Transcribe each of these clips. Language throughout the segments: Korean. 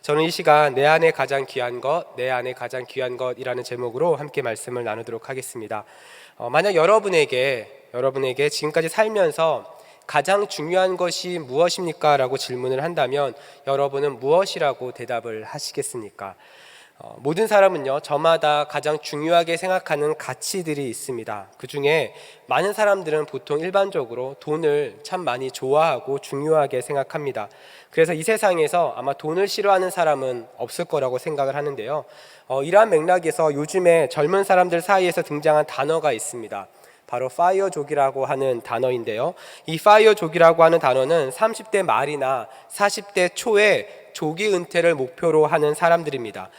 저는 이 시간 내 안에 가장 귀한 것, 내 안에 가장 귀한 것이라는 제목으로 함께 말씀을 나누도록 하겠습니다. 만약 여러분에게 지금까지 살면서 가장 중요한 것이 무엇입니까? 라고 질문을 한다면 여러분은 무엇이라고 대답을 하시겠습니까? 모든 사람은요, 저마다 가장 중요하게 생각하는 가치들이 있습니다. 그 중에 많은 사람들은 보통 일반적으로 돈을 참 많이 좋아하고 중요하게 생각합니다. 그래서 이 세상에서 아마 돈을 싫어하는 사람은 없을 거라고 생각을 하는데요. 이러한 맥락에서 요즘에 젊은 사람들 사이에서 등장한 단어가 있습니다. 바로 파이어족이라고 하는 단어인데요. 이 파이어족이라고 하는 단어는 30대 말이나 40대 초에 조기 은퇴를 목표로 하는 사람들입니다.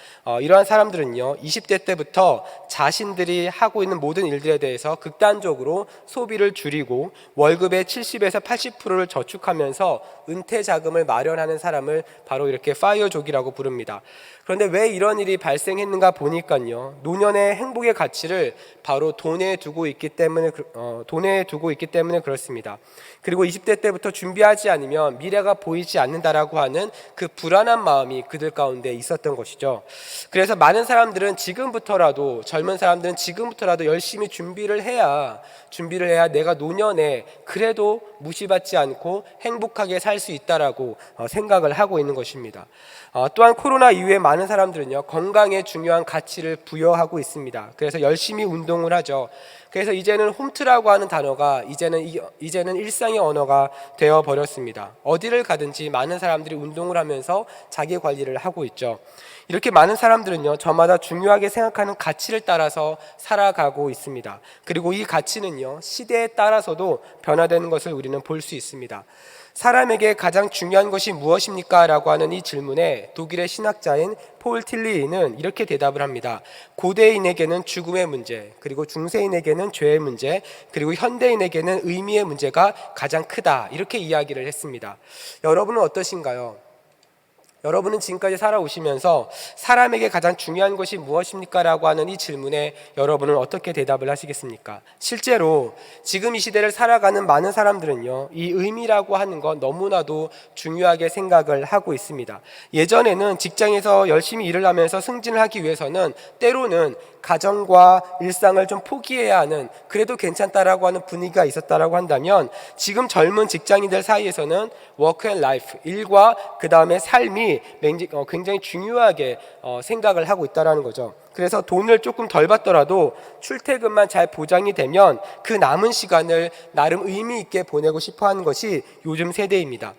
이러한 사람들은요, 20대 때부터 자신들이 하고 있는 모든 일들에 대해서 극단적으로 소비를 줄이고 월급의 70에서 80%를 저축하면서 은퇴 자금을 마련하는 사람을 바로 이렇게 파이어족이라고 부릅니다. 그런데 왜 이런 일이 발생했는가 보니까요, 노년의 행복의 가치를 바로 돈에 두고 있기 때문에 그렇습니다. 그리고 20대 때부터 준비하지 않으면 미래가 보이지 않는다라고 하는 그 불안한 마음이 그들 가운데 있었던 것이죠. 그래서 많은 사람들은 젊은 사람들은 지금부터라도 열심히 준비를 해야 내가 노년에 그래도 무시받지 않고 행복하게 살 수 있다라고 생각을 하고 있는 것입니다. 또한 코로나 이후에 많은 사람들은요, 건강에 중요한 가치를 부여하고 있습니다. 그래서 열심히 운동을 하죠. 그래서 이제는 홈트라고 하는 단어가 이제는 일상의 언어가 되어 버렸습니다. 어디를 가든지 많은 사람들이 운동을 하면서 자기 관리를 하고 있죠. 이렇게 많은 사람들은요, 저마다 중요하게 생각하는 가치를 따라서 살아가고 있습니다. 그리고 이 가치는요, 시대에 따라서도 변화되는 것을 우리는 볼 수 있습니다. 사람에게 가장 중요한 것이 무엇입니까? 라고 하는 이 질문에 독일의 신학자인 폴 틸리히는 이렇게 대답을 합니다. 고대인에게는 죽음의 문제, 그리고 중세인에게는 죄의 문제, 그리고 현대인에게는 의미의 문제가 가장 크다, 이렇게 이야기를 했습니다. 여러분은 어떠신가요? 여러분은 지금까지 살아오시면서 사람에게 가장 중요한 것이 무엇입니까? 라고 하는 이 질문에 여러분은 어떻게 대답을 하시겠습니까? 실제로 지금 이 시대를 살아가는 많은 사람들은요, 이 의미라고 하는 건 너무나도 중요하게 생각을 하고 있습니다. 예전에는 직장에서 열심히 일을 하면서 승진을 하기 위해서는 때로는 가정과 일상을 좀 포기해야 하는, 그래도 괜찮다라고 하는 분위기가 있었다라고 한다면, 지금 젊은 직장인들 사이에서는 워크 앤 라이프, 일과 그 다음에 삶이 굉장히 중요하게 생각을 하고 있다는 거죠. 그래서 돈을 조금 덜 받더라도 출퇴근만 잘 보장이 되면 그 남은 시간을 나름 의미 있게 보내고 싶어 하는 것이 요즘 세대입니다.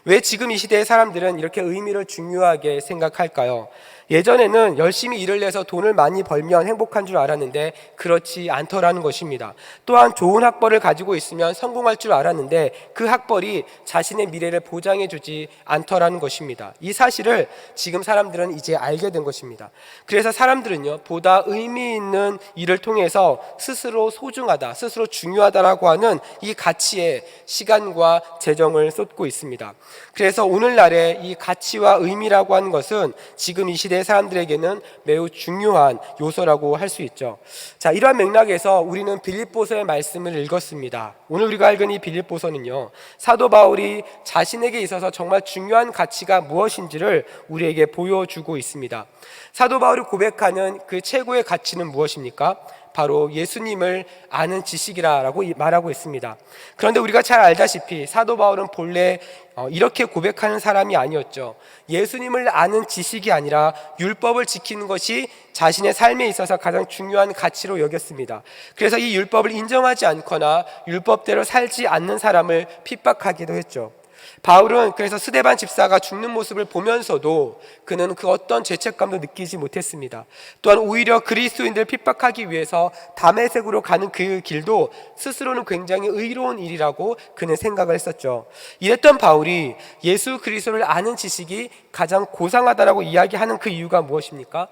왜 지금 이 시대의 사람들은 이렇게 의미를 중요하게 생각할까요? 예전에는 열심히 일을 해서 돈을 많이 벌면 행복한 줄 알았는데 그렇지 않더라는 것입니다. 또한 좋은 학벌을 가지고 있으면 성공할 줄 알았는데 그 학벌이 자신의 미래를 보장해주지 않더라는 것입니다. 이 사실을 지금 사람들은 이제 알게 된 것입니다. 그래서 사람들은요, 보다 의미 있는 일을 통해서 스스로 소중하다, 스스로 중요하다라고 하는 이 가치에 시간과 재정을 쏟고 있습니다. 그래서 오늘날의 이 가치와 의미라고 하는 것은 지금 이 시대 사람들에게는 매우 중요한 요소라고 할 수 있죠. 자, 이러한 맥락에서 우리는 빌립보서의 말씀을 읽었습니다. 오늘 우리가 읽은 이 빌립보서는요, 사도 바울이 자신에게 있어서 정말 중요한 가치가 무엇인지를 우리에게 보여주고 있습니다. 사도 바울이 고백하는 그 최고의 가치는 무엇입니까? 바로 예수님을 아는 지식이라고 말하고 있습니다. 그런데 우리가 잘 알다시피 사도 바울은 본래 이렇게 고백하는 사람이 아니었죠. 예수님을 아는 지식이 아니라 율법을 지키는 것이 자신의 삶에 있어서 가장 중요한 가치로 여겼습니다. 그래서 이 율법을 인정하지 않거나 율법대로 살지 않는 사람을 핍박하기도 했죠. 바울은 그래서 스데반 집사가 죽는 모습을 보면서도 그는 그 어떤 죄책감도 느끼지 못했습니다. 또한 오히려 그리스도인들을 핍박하기 위해서 다메섹으로 가는 그 길도 스스로는 굉장히 의로운 일이라고 그는 생각을 했었죠. 이랬던 바울이 예수 그리스도를 아는 지식이 가장 고상하다라고 이야기하는 그 이유가 무엇입니까?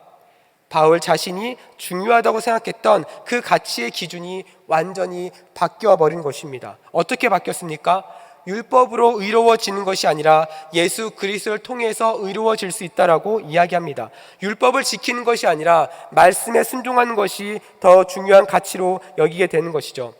바울 자신이 중요하다고 생각했던 그 가치의 기준이 완전히 바뀌어 버린 것입니다. 어떻게 바뀌었습니까? 율법으로 의로워지는 것이 아니라 예수 그리스도를 통해서 의로워질 수 있다라고 이야기합니다. 율법을 지키는 것이 아니라 말씀에 순종하는 것이 더 중요한 가치로 여기게 되는 것이죠.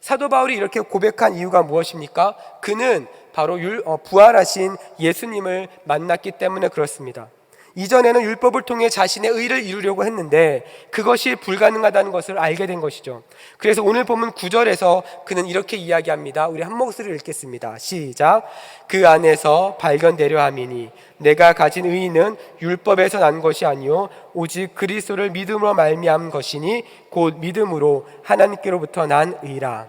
사도 바울이 이렇게 고백한 이유가 무엇입니까? 그는 바로 부활하신 예수님을 만났기 때문에 그렇습니다. 이전에는 율법을 통해 자신의 의를 이루려고 했는데 그것이 불가능하다는 것을 알게 된 것이죠. 그래서 오늘 본문 9절에서 그는 이렇게 이야기합니다. 우리 한 목소리를 읽겠습니다. 시작. 그 안에서 발견되려 함이니 내가 가진 의는 율법에서 난 것이 아니요 오직 그리스도를 믿음으로 말미암은 것이니 곧 믿음으로 하나님께로부터 난 의라.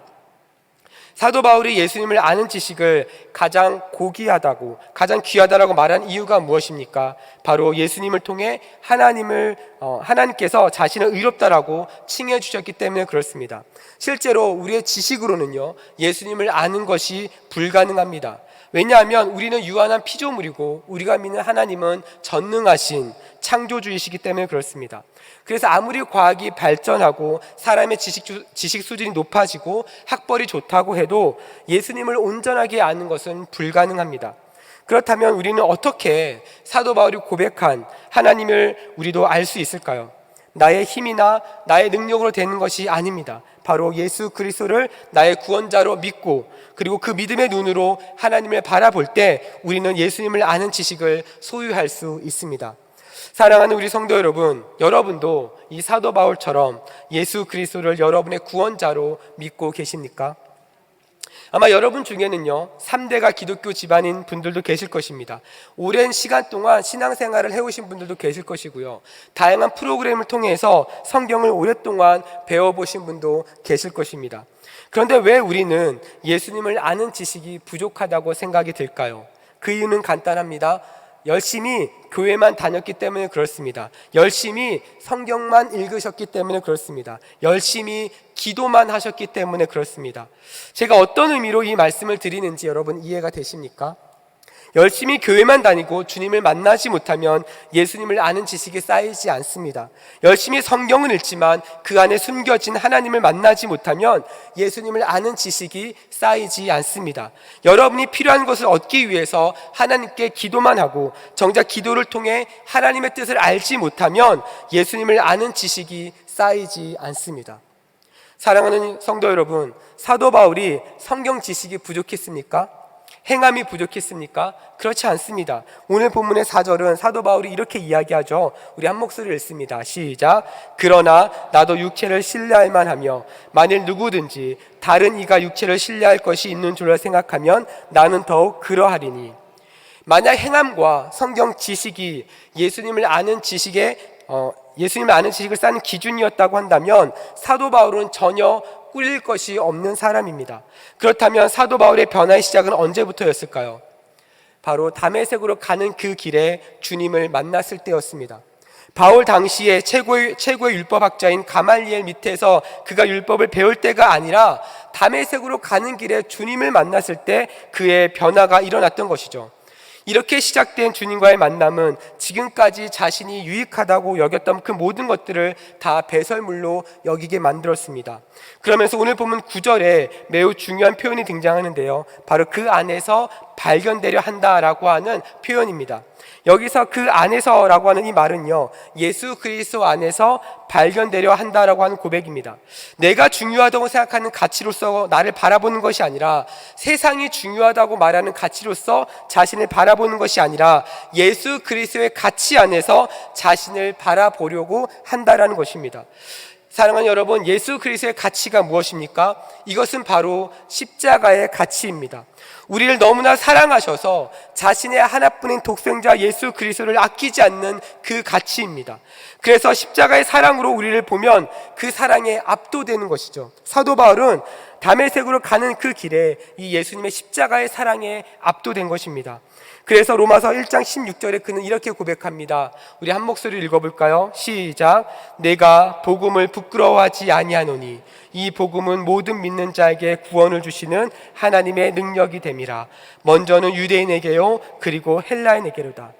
사도 바울이 예수님을 아는 지식을 가장 고귀하다고, 가장 귀하다라고 말한 이유가 무엇입니까? 바로 예수님을 통해 하나님께서 자신을 의롭다라고 칭해 주셨기 때문에 그렇습니다. 실제로 우리의 지식으로는요, 예수님을 아는 것이 불가능합니다. 왜냐하면 우리는 유한한 피조물이고 우리가 믿는 하나님은 전능하신 창조주이시기 때문에 그렇습니다. 그래서 아무리 과학이 발전하고 사람의 지식 수준이 높아지고 학벌이 좋다고 해도 예수님을 온전하게 아는 것은 불가능합니다. 그렇다면 우리는 어떻게 사도 바울이 고백한 하나님을 우리도 알 수 있을까요? 나의 힘이나 나의 능력으로 되는 것이 아닙니다. 바로 예수 그리스도를 나의 구원자로 믿고 그리고 그 믿음의 눈으로 하나님을 바라볼 때 우리는 예수님을 아는 지식을 소유할 수 있습니다. 사랑하는 우리 성도 여러분, 여러분도 이 사도 바울처럼 예수 그리스도를 여러분의 구원자로 믿고 계십니까? 아마 여러분 중에는요 3대가 기독교 집안인 분들도 계실 것입니다. 오랜 시간 동안 신앙생활을 해오신 분들도 계실 것이고요, 다양한 프로그램을 통해서 성경을 오랫동안 배워보신 분도 계실 것입니다. 그런데 왜 우리는 예수님을 아는 지식이 부족하다고 생각이 들까요? 그 이유는 간단합니다. 열심히 교회만 다녔기 때문에 그렇습니다. 열심히 성경만 읽으셨기 때문에 그렇습니다. 열심히 기도만 하셨기 때문에 그렇습니다. 제가 어떤 의미로 이 말씀을 드리는지 여러분 이해가 되십니까? 열심히 교회만 다니고 주님을 만나지 못하면 예수님을 아는 지식이 쌓이지 않습니다. 열심히 성경을 읽지만 그 안에 숨겨진 하나님을 만나지 못하면 예수님을 아는 지식이 쌓이지 않습니다. 여러분이 필요한 것을 얻기 위해서 하나님께 기도만 하고 정작 기도를 통해 하나님의 뜻을 알지 못하면 예수님을 아는 지식이 쌓이지 않습니다. 사랑하는 성도 여러분, 사도 바울이 성경 지식이 부족했습니까? 행함이 부족했습니까? 그렇지 않습니다. 오늘 본문의 4절은 사도 바울이 이렇게 이야기하죠. 우리 한 목소리를 읽습니다. 시작. 그러나 나도 육체를 신뢰할 만하며 만일 누구든지 다른 이가 육체를 신뢰할 것이 있는 줄로 생각하면 나는 더욱 그러하리니. 만약 행함과 성경 지식이 예수님을 아는 지식을 쌓는 기준이었다고 한다면 사도 바울은 전혀 꿀릴 것이 없는 사람입니다. 그렇다면 사도 바울의 변화의 시작은 언제부터였을까요? 바로 다메섹으로 가는 그 길에 주님을 만났을 때였습니다. 바울 당시에 최고의 율법학자인 가말리엘 밑에서 그가 율법을 배울 때가 아니라 다메섹으로 가는 길에 주님을 만났을 때 그의 변화가 일어났던 것이죠. 이렇게 시작된 주님과의 만남은 지금까지 자신이 유익하다고 여겼던 그 모든 것들을 다 배설물로 여기게 만들었습니다. 그러면서 오늘 보면 9절에 매우 중요한 표현이 등장하는데요, 바로 그 안에서 발견되려 한다라고 하는 표현입니다. 여기서 그 안에서라고 하는 이 말은요, 예수 그리스도 안에서 발견되려 한다라고 하는 고백입니다. 내가 중요하다고 생각하는 가치로서 나를 바라보는 것이 아니라, 세상이 중요하다고 말하는 가치로서 자신을 바라보는 것이 아니라 예수 그리스도의 가치 안에서 자신을 바라보려고 한다라는 것입니다. 사랑하는 여러분, 예수 그리스도의 가치가 무엇입니까? 이것은 바로 십자가의 가치입니다. 우리를 너무나 사랑하셔서 자신의 하나뿐인 독생자 예수 그리스도를 아끼지 않는 그 가치입니다. 그래서 십자가의 사랑으로 우리를 보면 그 사랑에 압도되는 것이죠. 사도 바울은 다메섹으로 가는 그 길에 이 예수님의 십자가의 사랑에 압도된 것입니다. 그래서 로마서 1장 16절에 그는 이렇게 고백합니다. 우리 한 목소리를 읽어볼까요? 시작. 내가 복음을 부끄러워하지 아니하노니 이 복음은 모든 믿는 자에게 구원을 주시는 하나님의 능력이 됨이라. 먼저는 유대인에게요 그리고 헬라인에게로다.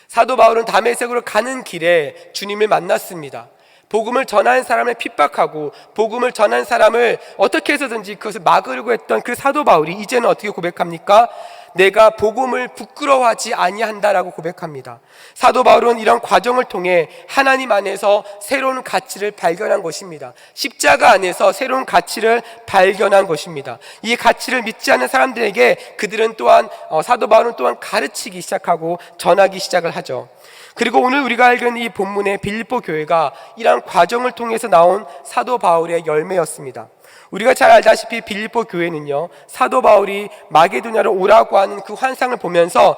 사도 바울은 다메섹으로 가는 길에 주님을 만났습니다. 복음을 전하는 사람을 핍박하고 복음을 전하는 사람을 어떻게 해서든지 그것을 막으려고 했던 그 사도 바울이 이제는 어떻게 고백합니까? 내가 복음을 부끄러워하지 아니한다라고 고백합니다. 사도 바울은 이런 과정을 통해 하나님 안에서 새로운 가치를 발견한 것입니다. 십자가 안에서 새로운 가치를 발견한 것입니다. 이 가치를 믿지 않는 사람들에게 그들은 또한 사도 바울은 또한 가르치기 시작하고 전하기 시작을 하죠. 그리고 오늘 우리가 알고 있는 이 본문의 빌립보 교회가 이러한 과정을 통해서 나온 사도 바울의 열매였습니다. 우리가 잘 알다시피 빌립보 교회는요, 사도 바울이 마게도냐로 오라고 하는 그 환상을 보면서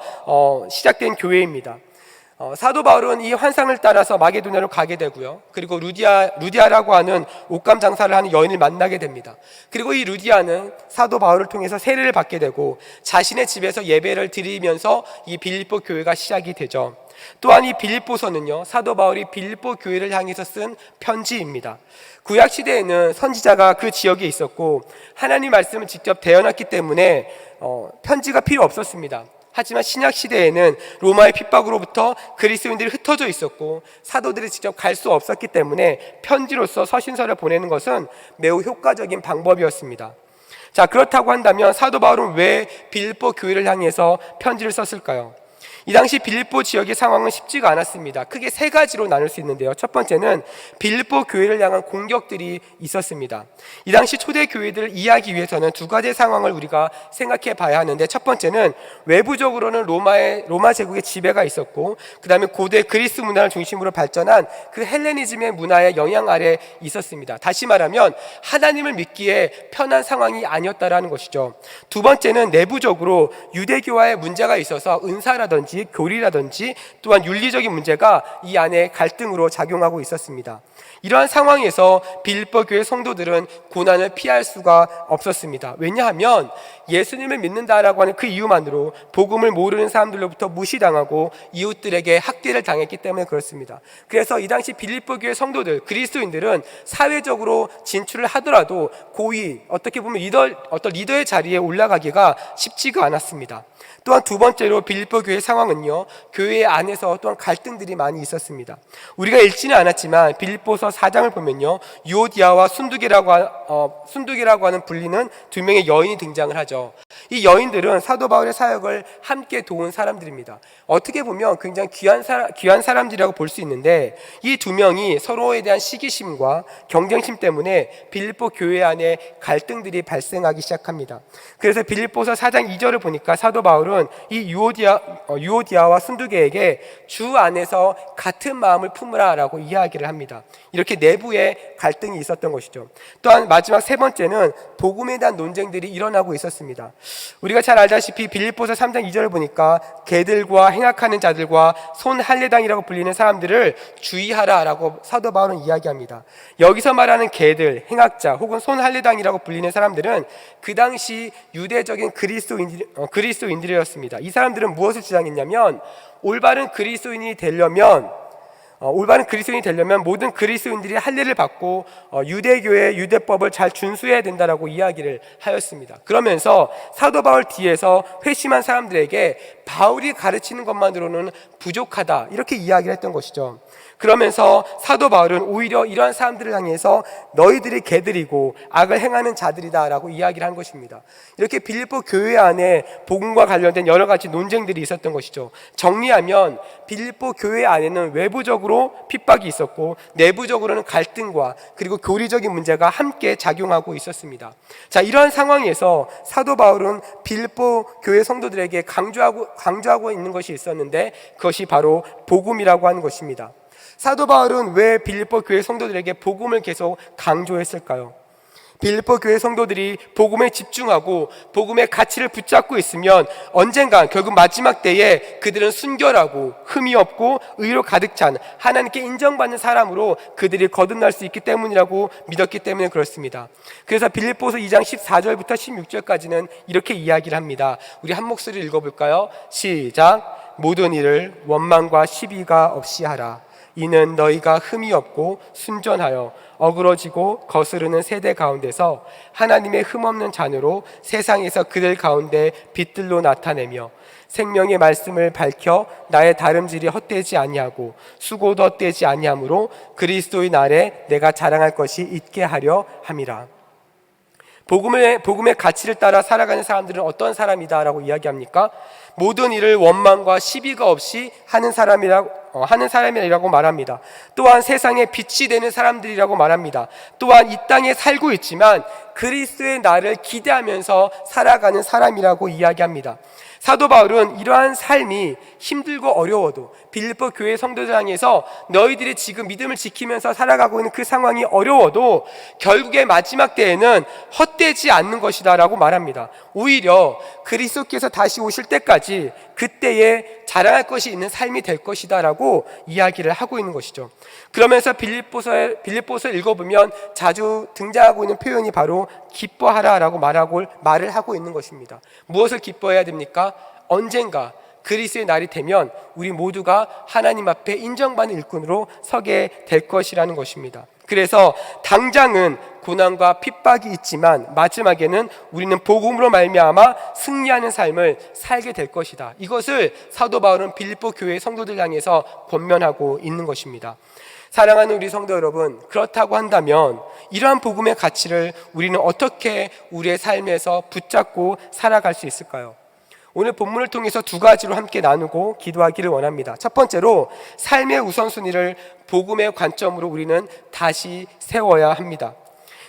시작된 교회입니다. 사도 바울은 이 환상을 따라서 마게도냐로 가게 되고요. 그리고 루디아라고 하는 옷감 장사를 하는 여인을 만나게 됩니다. 그리고 이 루디아는 사도 바울을 통해서 세례를 받게 되고 자신의 집에서 예배를 드리면서 이 빌립보 교회가 시작이 되죠. 또한 이 빌립보서는요, 사도 바울이 빌립보 교회를 향해서 쓴 편지입니다. 구약 시대에는 선지자가 그 지역에 있었고 하나님 말씀을 직접 대언했기 때문에 편지가 필요 없었습니다. 하지만 신약 시대에는 로마의 핍박으로부터 그리스도인들이 흩어져 있었고 사도들이 직접 갈 수 없었기 때문에 편지로서 서신서를 보내는 것은 매우 효과적인 방법이었습니다. 자, 그렇다고 한다면 사도 바울은 왜 빌립보 교회를 향해서 편지를 썼을까요? 이 당시 빌립보 지역의 상황은 쉽지가 않았습니다. 크게 세 가지로 나눌 수 있는데요. 첫 번째는 빌립보 교회를 향한 공격들이 있었습니다. 이 당시 초대 교회들을 이해하기 위해서는 두 가지의 상황을 우리가 생각해 봐야 하는데, 첫 번째는 외부적으로는 로마 제국의 지배가 있었고, 그 다음에 고대 그리스 문화를 중심으로 발전한 그 헬레니즘의 문화의 영향 아래 있었습니다. 다시 말하면 하나님을 믿기에 편한 상황이 아니었다라는 것이죠. 두 번째는 내부적으로 유대교와의 문제가 있어서 은사라든지 교리라든지 또한 윤리적인 문제가 이 안에 갈등으로 작용하고 있었습니다. 이러한 상황에서 빌립보 교회 성도들은 고난을 피할 수가 없었습니다. 왜냐하면 예수님을 믿는다라고 하는 그 이유만으로 복음을 모르는 사람들로부터 무시당하고 이웃들에게 학대를 당했기 때문에 그렇습니다. 그래서 이 당시 빌립보 교회 성도들, 그리스도인들은 사회적으로 진출을 하더라도 고위, 어떻게 보면 어떤 리더의 자리에 올라가기가 쉽지가 않았습니다. 또한 두 번째로 빌립보 교회 상황은요, 교회 안에서 또한 갈등들이 많이 있었습니다. 우리가 읽지는 않았지만 빌립보서 4장을 보면요, 유오디아와 순두계라고 하는 불리는 두 명의 여인이 등장을 하죠. 이 여인들은 사도 바울의 사역을 함께 도운 사람들입니다. 어떻게 보면 굉장히 귀한 사람들이라고 볼 수 있는데, 이 두 명이 서로에 대한 시기심과 경쟁심 때문에 빌립보 교회 안에 갈등들이 발생하기 시작합니다. 그래서 빌립보서 4장 2절을 보니까 사도 바울은 이 유오디아와 순두계에게 주 안에서 같은 마음을 품으라라고 이야기를 합니다. 이렇게 내부에 갈등이 있었던 것이죠. 또한 마지막 세 번째는 복음에 대한 논쟁들이 일어나고 있었습니다. 우리가 잘 알다시피 빌립보서 3장 2절을 보니까 개들과 행악하는 자들과 손할례당이라고 불리는 사람들을 주의하라라고 사도 바울은 이야기합니다. 여기서 말하는 개들, 행악자 혹은 손할례당이라고 불리는 사람들은 그 당시 유대적인 그리스도인들이었습니다. 이 사람들은 무엇을 주장했냐면 올바른 그리스도인이 되려면 모든 그리스도인들이 할례를 받고 유대교의 유대법을 잘 준수해야 된다라고 이야기를 하였습니다. 그러면서 사도 바울 뒤에서 회심한 사람들에게 바울이 가르치는 것만으로는 부족하다, 이렇게 이야기를 했던 것이죠. 그러면서 사도 바울은 오히려 이러한 사람들을 향해서 너희들이 개들이고 악을 행하는 자들이다 라고 이야기를 한 것입니다. 이렇게 빌립보 교회 안에 복음과 관련된 여러 가지 논쟁들이 있었던 것이죠. 정리하면 빌립보 교회 안에는 외부적으로 핍박이 있었고 내부적으로는 갈등과 그리고 교리적인 문제가 함께 작용하고 있었습니다. 자, 이러한 상황에서 사도 바울은 빌립보 교회 성도들에게 강조하고 있는 것이 있었는데, 그것이 바로 복음이라고 하는 것입니다. 사도 바울은 왜 빌립보 교회 성도들에게 복음을 계속 강조했을까요? 빌립보 교회 성도들이 복음에 집중하고 복음의 가치를 붙잡고 있으면 언젠간 결국 마지막 때에 그들은 순결하고 흠이 없고 의로 가득 찬 하나님께 인정받는 사람으로 그들이 거듭날 수 있기 때문이라고 믿었기 때문에 그렇습니다. 그래서 빌립보서 2장 14절부터 16절까지는 이렇게 이야기를 합니다. 우리 한 목소리 읽어볼까요? 시작. 모든 일을 원망과 시비가 없이 하라. 이는 너희가 흠이 없고 순전하여 어그러지고 거스르는 세대 가운데서 하나님의 흠없는 자녀로 세상에서 그들 가운데 빛들로 나타내며 생명의 말씀을 밝혀 나의 다름질이 헛되지 아니하고 수고도 헛되지 아니하므로 그리스도의 날에 내가 자랑할 것이 있게 하려 함이라. 복음의 가치를 따라 살아가는 사람들은 어떤 사람이다라고 이야기합니까? 모든 일을 원망과 시비가 없이 하는 사람이라고 말합니다. 또한 세상에 빛이 되는 사람들이라고 말합니다. 또한 이 땅에 살고 있지만 그리스도의 날을 기대하면서 살아가는 사람이라고 이야기합니다. 사도 바울은 이러한 삶이 힘들고 어려워도 빌립보 교회 성도들 향해서 너희들이 지금 믿음을 지키면서 살아가고 있는 그 상황이 어려워도 결국에 마지막 때에는 헛되지 않는 것이다 라고 말합니다. 오히려 그리스도께서 다시 오실 때까지 그때에 자랑할 것이 있는 삶이 될 것이다 라고 이야기를 하고 있는 것이죠. 그러면서 빌립보서 읽어보면 자주 등장하고 있는 표현이 바로 기뻐하라 라고 말을 하고 있는 것입니다. 무엇을 기뻐해야 됩니까? 언젠가 그리스도의 날이 되면 우리 모두가 하나님 앞에 인정받는 일꾼으로 서게 될 것이라는 것입니다. 그래서 당장은 고난과 핍박이 있지만 마지막에는 우리는 복음으로 말미암아 승리하는 삶을 살게 될 것이다. 이것을 사도 바울은 빌립보 교회 성도들 향해서 권면하고 있는 것입니다. 사랑하는 우리 성도 여러분, 그렇다고 한다면 이러한 복음의 가치를 우리는 어떻게 우리의 삶에서 붙잡고 살아갈 수 있을까요? 오늘 본문을 통해서 두 가지로 함께 나누고 기도하기를 원합니다. 첫 번째로 삶의 우선순위를 복음의 관점으로 우리는 다시 세워야 합니다.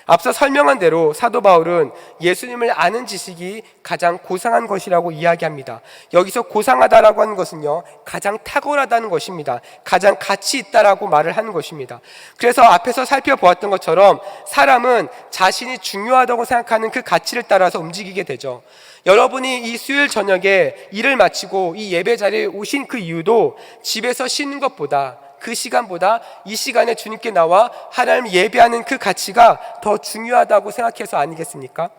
앞서 설명한 대로 사도 바울은 예수님을 아는 지식이 가장 고상한 것이라고 이야기합니다. 여기서 고상하다라고 하는 것은요, 가장 탁월하다는 것입니다. 가장 가치 있다라고 말을 하는 것입니다. 그래서 앞에서 살펴보았던 것처럼 사람은 자신이 중요하다고 생각하는 그 가치를 따라서 움직이게 되죠. 여러분이 이 수요일 저녁에 일을 마치고 이 예배 자리에 오신 그 이유도 집에서 쉬는 것보다, 그 시간보다 이 시간에 주님께 나와 하나님 예배하는 그 가치가 더 중요하다고 생각해서 아니겠습니까?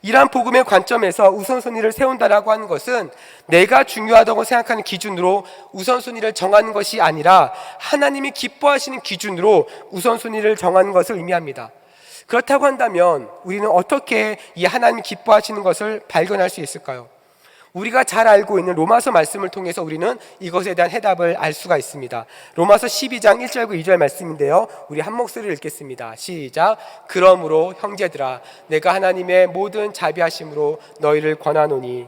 이러한 복음의 관점에서 우선순위를 세운다라고 하는 것은 내가 중요하다고 생각하는 기준으로 우선순위를 정하는 것이 아니라 하나님이 기뻐하시는 기준으로 우선순위를 정하는 것을 의미합니다. 그렇다고 한다면 우리는 어떻게 이 하나님이 기뻐하시는 것을 발견할 수 있을까요? 우리가 잘 알고 있는 로마서 말씀을 통해서 우리는 이것에 대한 해답을 알 수가 있습니다. 로마서 12장 1절과 2절 말씀인데요, 우리 한 목소리를 읽겠습니다. 시작. 그러므로 형제들아, 내가 하나님의 모든 자비하심으로 너희를 권하노니.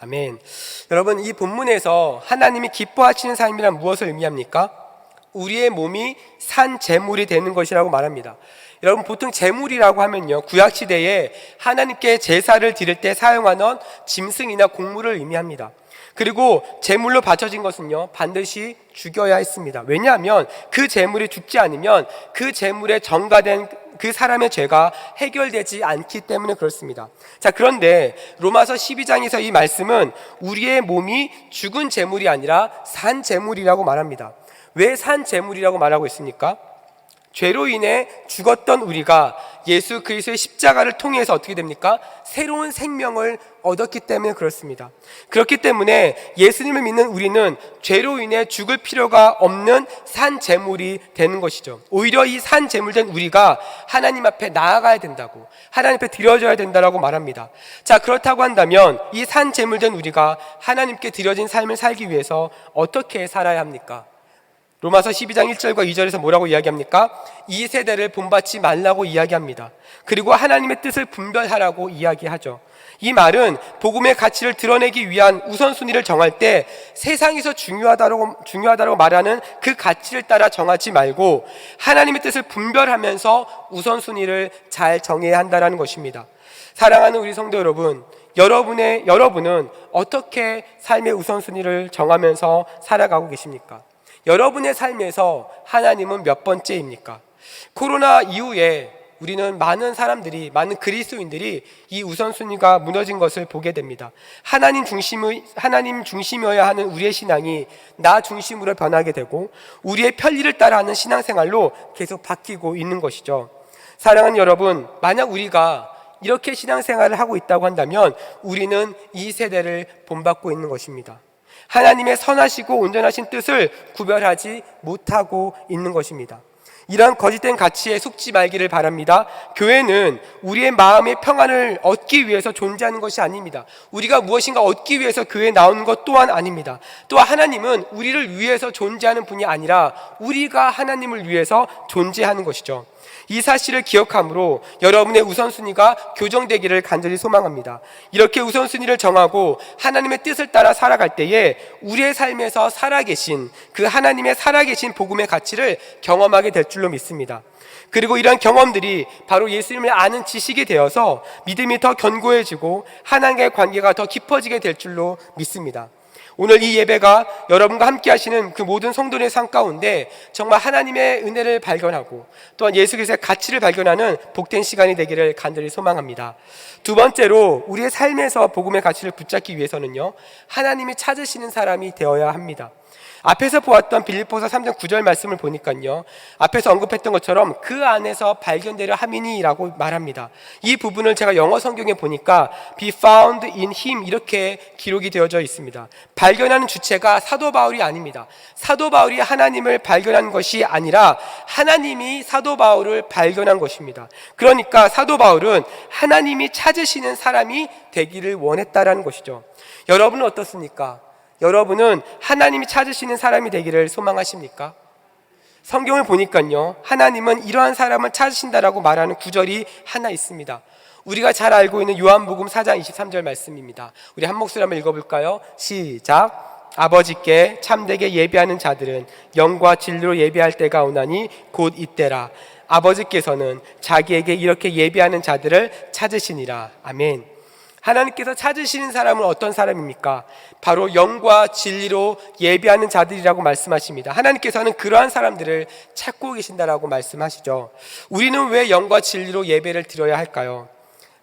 아멘. 여러분, 이 본문에서 하나님이 기뻐하시는 삶이란 무엇을 의미합니까? 우리의 몸이 산 제물이 되는 것이라고 말합니다. 여러분, 보통 제물이라고 하면요, 구약시대에 하나님께 제사를 드릴 때 사용하는 짐승이나 곡물을 의미합니다. 그리고 제물로 바쳐진 것은요, 반드시 죽여야 했습니다. 왜냐하면 그 제물이 죽지 않으면 그 제물에 전가된 그 사람의 죄가 해결되지 않기 때문에 그렇습니다. 자, 그런데 로마서 12장에서 이 말씀은 우리의 몸이 죽은 제물이 아니라 산 제물이라고 말합니다. 왜 산 제물이라고 말하고 있습니까? 죄로 인해 죽었던 우리가 예수 그리스도의 십자가를 통해서 어떻게 됩니까? 새로운 생명을 얻었기 때문에 그렇습니다. 그렇기 때문에 예수님을 믿는 우리는 죄로 인해 죽을 필요가 없는 산 제물이 되는 것이죠. 오히려 이 산 제물된 우리가 하나님 앞에 나아가야 된다고, 하나님 앞에 드려져야 된다고 말합니다. 자, 그렇다고 한다면 이 산 제물된 우리가 하나님께 드려진 삶을 살기 위해서 어떻게 살아야 합니까? 로마서 12장 1절과 2절에서 뭐라고 이야기합니까? 이 세대를 본받지 말라고 이야기합니다. 그리고 하나님의 뜻을 분별하라고 이야기하죠. 이 말은 복음의 가치를 드러내기 위한 우선순위를 정할 때 세상에서 중요하다고 말하는 그 가치를 따라 정하지 말고 하나님의 뜻을 분별하면서 우선순위를 잘 정해야 한다는 것입니다. 사랑하는 우리 성도 여러분, 여러분은 어떻게 삶의 우선순위를 정하면서 살아가고 계십니까? 여러분의 삶에서 하나님은 몇 번째입니까? 코로나 이후에 우리는 많은 그리스도인들이 이 우선순위가 무너진 것을 보게 됩니다. 하나님 중심이어야 하는 우리의 신앙이 나 중심으로 변하게 되고 우리의 편리를 따라하는 신앙생활로 계속 바뀌고 있는 것이죠. 사랑하는 여러분, 만약 우리가 이렇게 신앙생활을 하고 있다고 한다면 우리는 이 세대를 본받고 있는 것입니다. 하나님의 선하시고 온전하신 뜻을 구별하지 못하고 있는 것입니다. 이런 거짓된 가치에 속지 말기를 바랍니다. 교회는 우리의 마음의 평안을 얻기 위해서 존재하는 것이 아닙니다. 우리가 무엇인가 얻기 위해서 교회에 나오는 것 또한 아닙니다. 또한 하나님은 우리를 위해서 존재하는 분이 아니라 우리가 하나님을 위해서 존재하는 것이죠. 이 사실을 기억함으로 여러분의 우선순위가 교정되기를 간절히 소망합니다. 이렇게 우선순위를 정하고 하나님의 뜻을 따라 살아갈 때에 우리의 삶에서 살아계신 그 하나님의 살아계신 복음의 가치를 경험하게 될 줄로 믿습니다. 그리고 이러한 경험들이 바로 예수님을 아는 지식이 되어서 믿음이 더 견고해지고 하나님과의 관계가 더 깊어지게 될 줄로 믿습니다. 오늘 이 예배가 여러분과 함께 하시는 그 모든 성도의 삶 가운데 정말 하나님의 은혜를 발견하고 또한 예수 그리스도의 가치를 발견하는 복된 시간이 되기를 간절히 소망합니다. 두 번째로 우리의 삶에서 복음의 가치를 붙잡기 위해서는요, 하나님이 찾으시는 사람이 되어야 합니다. 앞에서 보았던 빌립보서 3장 9절 말씀을 보니까요, 앞에서 언급했던 것처럼 그 안에서 발견되려 함이니라고 말합니다. 이 부분을 제가 영어 성경에 보니까 be found in him 이렇게 기록이 되어져 있습니다. 발견하는 주체가 사도 바울이 아닙니다. 사도 바울이 하나님을 발견한 것이 아니라 하나님이 사도 바울을 발견한 것입니다. 그러니까 사도 바울은 하나님이 찾으시는 사람이 되기를 원했다라는 것이죠. 여러분은 어떻습니까? 여러분은 하나님이 찾으시는 사람이 되기를 소망하십니까? 성경을 보니까요, 하나님은 이러한 사람을 찾으신다라고 말하는 구절이 하나 있습니다. 우리가 잘 알고 있는 요한복음 4장 23절 말씀입니다. 우리 한 목소리 한번 읽어볼까요? 시작. 아버지께 참되게 예배하는 자들은 영과 진리로 예배할 때가 오나니 곧 이때라. 아버지께서는 자기에게 이렇게 예배하는 자들을 찾으시니라. 아멘. 하나님께서 찾으시는 사람은 어떤 사람입니까? 바로 영과 진리로 예배하는 자들이라고 말씀하십니다. 하나님께서는 그러한 사람들을 찾고 계신다라고 말씀하시죠. 우리는 왜 영과 진리로 예배를 드려야 할까요?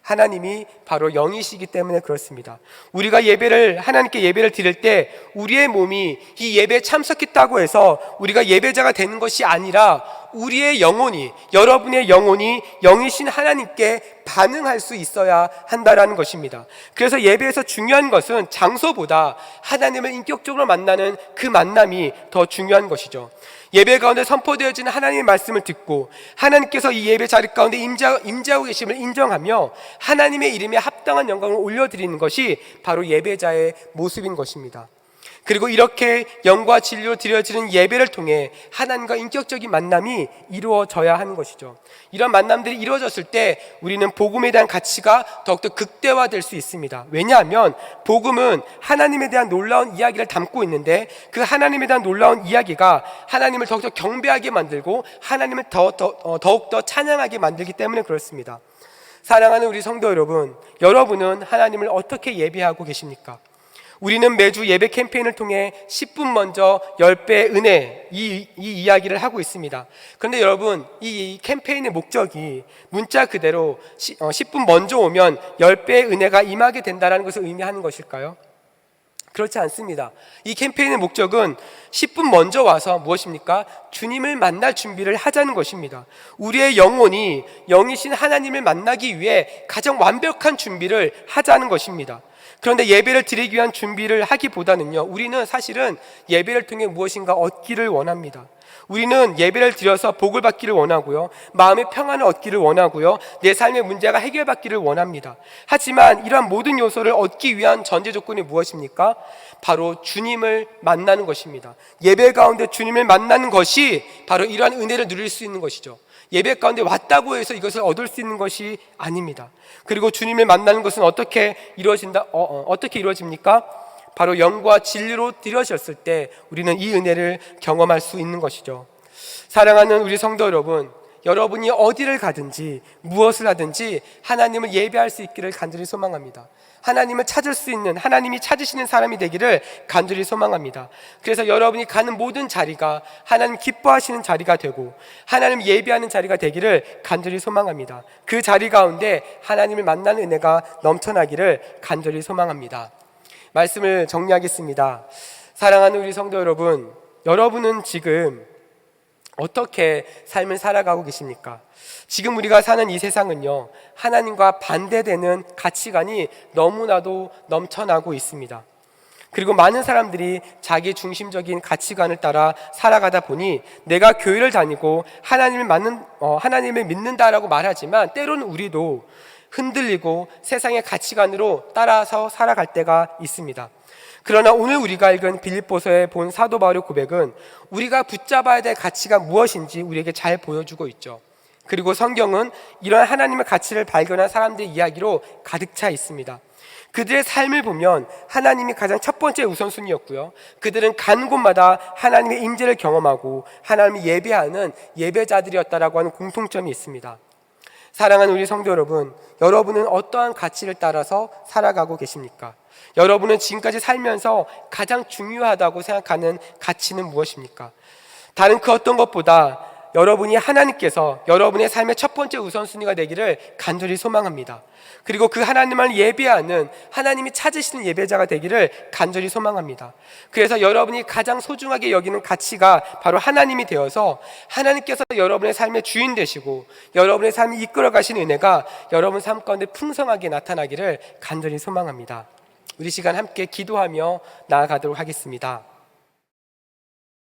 하나님이 바로 영이시기 때문에 그렇습니다. 우리가 하나님께 예배를 드릴 때 우리의 몸이 이 예배에 참석했다고 해서 우리가 예배자가 되는 것이 아니라 우리의 영혼이, 여러분의 영혼이 영이신 하나님께 반응할 수 있어야 한다라는 것입니다. 그래서 예배에서 중요한 것은 장소보다 하나님을 인격적으로 만나는 그 만남이 더 중요한 것이죠. 예배 가운데 선포되어지는 하나님의 말씀을 듣고 하나님께서 이 예배 자리 가운데 임재하고 계심을 인정하며 하나님의 이름에 합당한 영광을 올려드리는 것이 바로 예배자의 모습인 것입니다. 그리고 이렇게 영과 진리로 드려지는 예배를 통해 하나님과 인격적인 만남이 이루어져야 하는 것이죠. 이런 만남들이 이루어졌을 때 우리는 복음에 대한 가치가 더욱더 극대화될 수 있습니다. 왜냐하면 복음은 하나님에 대한 놀라운 이야기를 담고 있는데 그 하나님에 대한 놀라운 이야기가 하나님을 더욱더 경배하게 만들고 하나님을 더욱더 찬양하게 만들기 때문에 그렇습니다. 사랑하는 우리 성도 여러분, 여러분은 하나님을 어떻게 예배하고 계십니까? 우리는 매주 예배 캠페인을 통해 10분 먼저 10배의 은혜 이 이야기를 하고 있습니다. 그런데 여러분, 이 캠페인의 목적이 문자 그대로 10분 먼저 오면 10배의 은혜가 임하게 된다는 것을 의미하는 것일까요? 그렇지 않습니다. 이 캠페인의 목적은 10분 먼저 와서 무엇입니까? 주님을 만날 준비를 하자는 것입니다. 우리의 영혼이 영이신 하나님을 만나기 위해 가장 완벽한 준비를 하자는 것입니다. 그런데 예배를 드리기 위한 준비를 하기보다는요, 우리는 사실은 예배를 통해 무엇인가 얻기를 원합니다. 우리는 예배를 드려서 복을 받기를 원하고요, 마음의 평안을 얻기를 원하고요, 내 삶의 문제가 해결받기를 원합니다. 하지만 이러한 모든 요소를 얻기 위한 전제 조건이 무엇입니까? 바로 주님을 만나는 것입니다. 예배 가운데 주님을 만나는 것이 바로 이러한 은혜를 누릴 수 있는 것이죠. 예배 가운데 왔다고 해서 이것을 얻을 수 있는 것이 아닙니다. 그리고 주님을 만나는 것은 어떻게 이루어집니까? 바로 영과 진리로 드려졌을 때 우리는 이 은혜를 경험할 수 있는 것이죠. 사랑하는 우리 성도 여러분, 여러분이 어디를 가든지 무엇을 하든지 하나님을 예배할 수 있기를 간절히 소망합니다. 하나님을 찾을 수 있는, 하나님이 찾으시는 사람이 되기를 간절히 소망합니다. 그래서 여러분이 가는 모든 자리가 하나님 기뻐하시는 자리가 되고 하나님 예배하는 자리가 되기를 간절히 소망합니다. 그 자리 가운데 하나님을 만나는 은혜가 넘쳐나기를 간절히 소망합니다. 말씀을 정리하겠습니다. 사랑하는 우리 성도 여러분, 여러분은 지금 어떻게 삶을 살아가고 계십니까? 지금 우리가 사는 이 세상은요, 하나님과 반대되는 가치관이 너무나도 넘쳐나고 있습니다. 그리고 많은 사람들이 자기 중심적인 가치관을 따라 살아가다 보니 내가 교회를 다니고 하나님을 믿는다라고 말하지만 때로는 우리도 흔들리고 세상의 가치관으로 따라서 살아갈 때가 있습니다. 그러나 오늘 우리가 읽은 빌립보서에 본 사도 바울의 고백은 우리가 붙잡아야 될 가치가 무엇인지 우리에게 잘 보여주고 있죠. 그리고 성경은 이런 하나님의 가치를 발견한 사람들의 이야기로 가득 차 있습니다. 그들의 삶을 보면 하나님이 가장 첫 번째 우선순위였고요, 그들은 간 곳마다 하나님의 임재를 경험하고 하나님을 예배하는 예배자들이었다라고 하는 공통점이 있습니다. 사랑하는 우리 성도 여러분, 여러분은 어떠한 가치를 따라서 살아가고 계십니까? 여러분은 지금까지 살면서 가장 중요하다고 생각하는 가치는 무엇입니까? 다른 그 어떤 것보다 여러분이 하나님께서 여러분의 삶의 첫 번째 우선순위가 되기를 간절히 소망합니다. 그리고 그 하나님을 예배하는, 하나님이 찾으시는 예배자가 되기를 간절히 소망합니다. 그래서 여러분이 가장 소중하게 여기는 가치가 바로 하나님이 되어서 하나님께서 여러분의 삶의 주인 되시고 여러분의 삶을 이끌어 가시는 은혜가 여러분 삶 가운데 풍성하게 나타나기를 간절히 소망합니다. 우리 시간 함께 기도하며 나아가도록 하겠습니다.